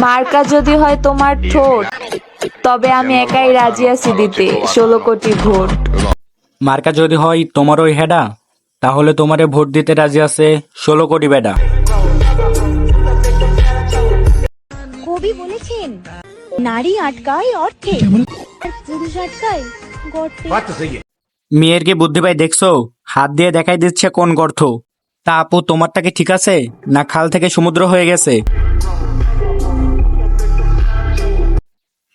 মার্কা যদি হয় তোমার ঠোঁট, তবে আমি একাই রাজি আছি দিতে 16 কোটি ভোট। মার্কা যদি হয় তোমার ওই হেডা, তাহলে তোমারে ভোট দিতে রাজি আছে 16 কোটি বেডা। কবি বলেছেন, নারী আটকায় অর্থে, আর পুরুষ আটকায় গর্তে। মেয়ের কি বুদ্ধি ভাই দেখছো? হাত দিয়ে দেখাই দিচ্ছে কোন গর্ত। তা আপু, তোমারটা কি ঠিক আছে, না খাল থেকে সমুদ্র হয়ে গেছে?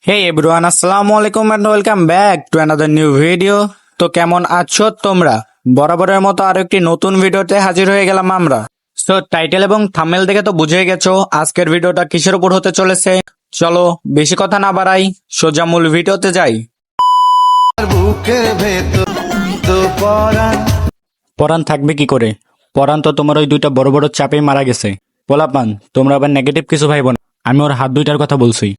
হে এভরিওয়ান, আসসালামু আলাইকুম and welcome back to another new video. তো কেমন আছো তোমরা? বরাবরের মতো আরো একটি নতুন ভিডিওতে হাজির হয়ে গেলাম আমরা। সো টাইটেল এবং থাম্বনেল দেখে তো বুঝে গেছো আজকের ভিডিওটা কিসের উপর হতে চলেছে। চলো বেশি কথা না বাড়াই, সোজা মূল ভিডিওতে যাই। পরাণ থাকবে কি করে? পরাণ তো তোমার ওই দুইটা বড় বড় চাপে মারা গেছে। পোলাপান, তোমরা আবার নেগেটিভ কিছু ভাইবো না। আমি ওর হাত দুইটার কথা বলছি।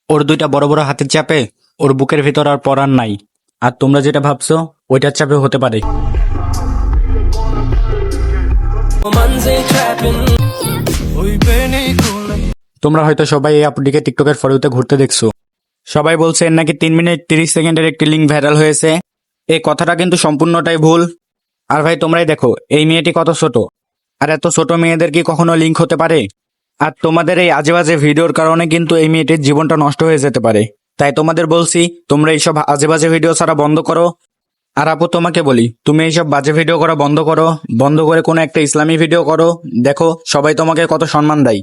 ওর দুইটা বড় বড় হাতের চাপে ওর বুকের ভিতর আর পরাণ নাই। আর তোমরা যেটা ভাবছো ওইটার চাপে হতে পারে। তোমরা হয়তো সবাই এই আপুটিকে টিকটকের ফলোতে ঘুরতে দেখছো। সবাই বলছে এর নাকি 3 মিনিট 30 সেকেন্ডের একটি লিঙ্ক ভাইরাল হয়েছে। এই কথাটা কিন্তু সম্পূর্ণটাই ভুল। আর ভাই তোমরাই দেখো এই মেয়েটি কত ছোট, আর এত ছোট মেয়েদের কি কখনো লিঙ্ক হতে পারে? আর তোমাদের এই আজে বাজে ভিডিওর কারণে কিন্তু এই মেয়েটির জীবনটা নষ্ট হয়ে যেতে পারে। তাই তোমাদের বলছি তোমরা এইসব আজে বাজে ভিডিও ছাড়া বন্ধ করো। আর আপু তোমাকে বলি, তুমি এইসব বাজে ভিডিও করা বন্ধ করো, বন্ধ করে কোনো একটা ইসলামী ভিডিও করো। দেখো সবাই তোমাকে কত সম্মান দেয়।